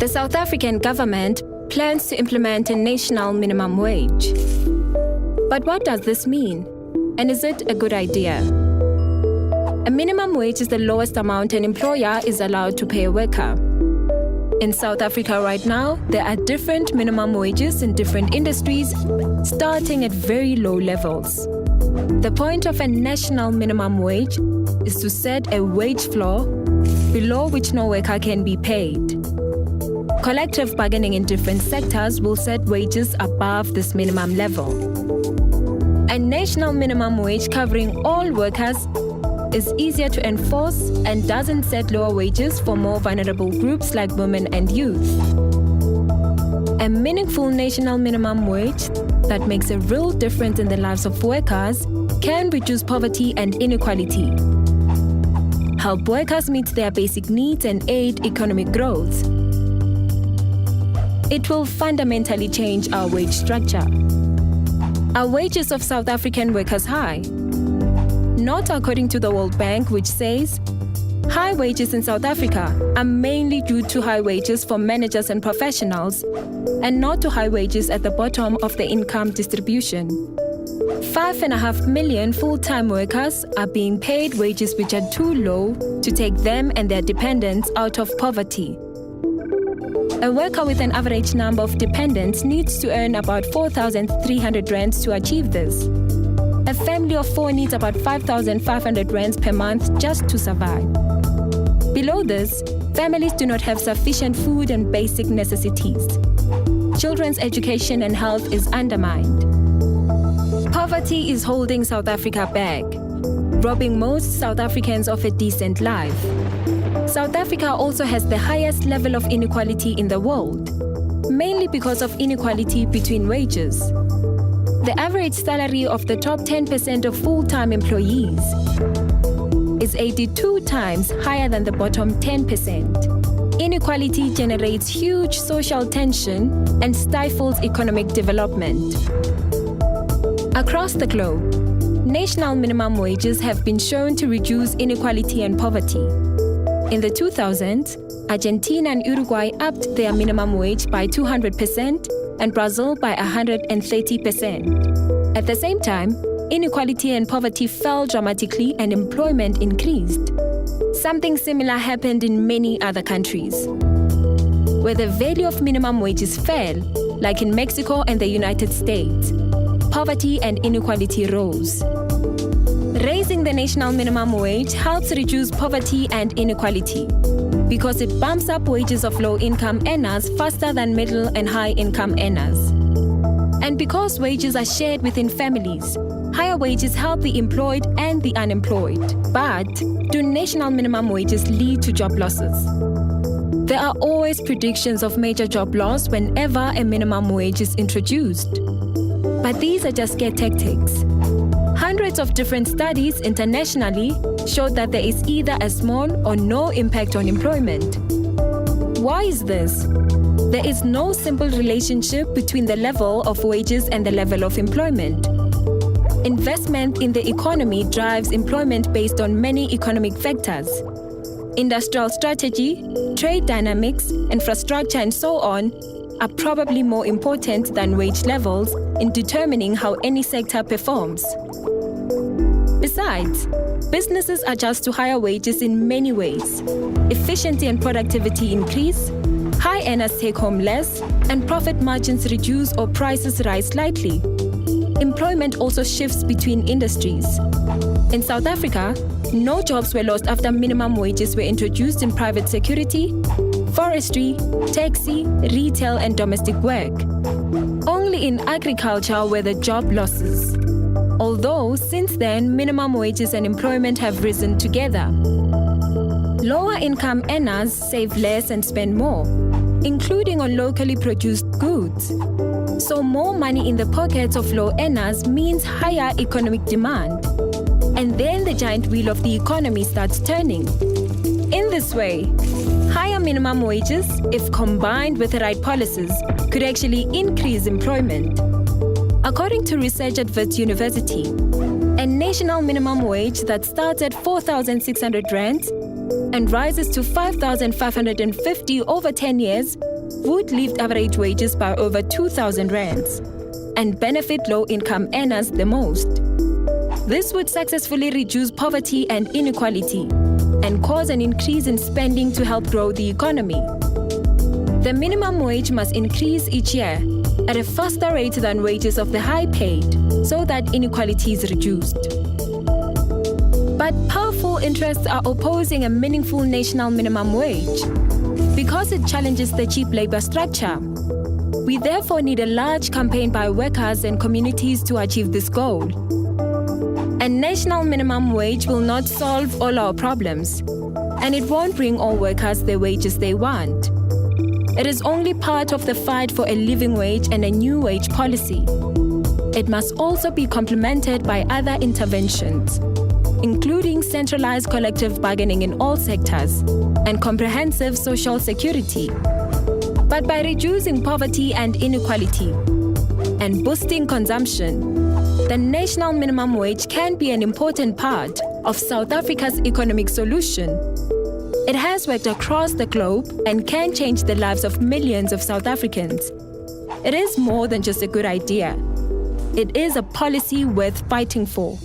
The South African government plans to implement a national minimum wage. But what does this mean? And is it a good idea? A minimum wage is the lowest amount an employer is allowed to pay a worker. In South Africa right now, there are different minimum wages in different industries, starting at very low levels. The point of a national minimum wage is to set a wage floor below which no worker can be paid. Collective bargaining in different sectors will set wages above this minimum level. A national minimum wage covering all workers is easier to enforce and doesn't set lower wages for more vulnerable groups like women and youth. A meaningful national minimum wage that makes a real difference in the lives of workers can reduce poverty and inequality, help workers meet their basic needs and aid economic growth. It will fundamentally change our wage structure. Are wages of South African workers high? Not according to the World Bank, which says high wages in South Africa are mainly due to high wages for managers and professionals, and not to high wages at the bottom of the income distribution. 5.5 million full-time workers are being paid wages which are too low to take them and their dependents out of poverty. A worker with an average number of dependents needs to earn about 4,300 rands to achieve this. A family of 4 needs about 5,500 rands per month just to survive. Below this, families do not have sufficient food and basic necessities. Children's education and health is undermined. Poverty is holding South Africa back, robbing most South Africans of a decent life. South Africa also has the highest level of inequality in the world, mainly because of inequality between wages. The average salary of the top 10% of full-time employees is 82 times higher than the bottom 10%. Inequality generates huge social tension and stifles economic development. Across the globe, national minimum wages have been shown to reduce inequality and poverty. In the 2000s, Argentina and Uruguay upped their minimum wage by 200% and Brazil by 130%. At the same time, inequality and poverty fell dramatically and employment increased. Something similar happened in many other countries, where the value of minimum wages fell, like in Mexico and the United States. Poverty and inequality rose. Raising the national minimum wage helps reduce poverty and inequality because it bumps up wages of low-income earners faster than middle and high-income earners. And because wages are shared within families, higher wages help the employed and the unemployed. But do national minimum wages lead to job losses? There are always predictions of major job loss whenever a minimum wage is introduced. But these are just scare tactics. Hundreds of different studies internationally showed that there is either a small or no impact on employment. Why is this? There is no simple relationship between the level of wages and the level of employment. Investment in the economy drives employment based on many economic factors. Industrial strategy, trade dynamics, infrastructure, and so on are probably more important than wage levels in determining how any sector performs. Besides, businesses adjust to higher wages in many ways. Efficiency and productivity increase, high earners take home less, and profit margins reduce or prices rise slightly. Employment also shifts between industries. In South Africa, no jobs were lost after minimum wages were introduced in private security, forestry, taxi, retail, and domestic work. Only in agriculture were the job losses. Although, since then, minimum wages and employment have risen together. Lower income earners save less and spend more, including on locally produced goods. So more money in the pockets of low earners means higher economic demand. And then the giant wheel of the economy starts turning. In this way, higher minimum wages, if combined with the right policies, could actually increase employment. According to research at Wits University, a national minimum wage that starts at 4,600 rands and rises to 5,550 over 10 years would lift average wages by over 2,000 rands and benefit low-income earners the most. This would successfully reduce poverty and inequality and cause an increase in spending to help grow the economy. The minimum wage must increase each year at a faster rate than wages of the high-paid so that inequality is reduced. But powerful interests are opposing a meaningful national minimum wage because it challenges the cheap labor structure. We therefore need a large campaign by workers and communities to achieve this goal. A national minimum wage will not solve all our problems, and it won't bring all workers the wages they want. It is only part of the fight for a living wage and a new wage policy. It must also be complemented by other interventions, including centralized collective bargaining in all sectors and comprehensive social security. But by reducing poverty and inequality and boosting consumption, the national minimum wage can be an important part of South Africa's economic solution. It has worked across the globe and can change the lives of millions of South Africans. It is more than just a good idea. It is a policy worth fighting for.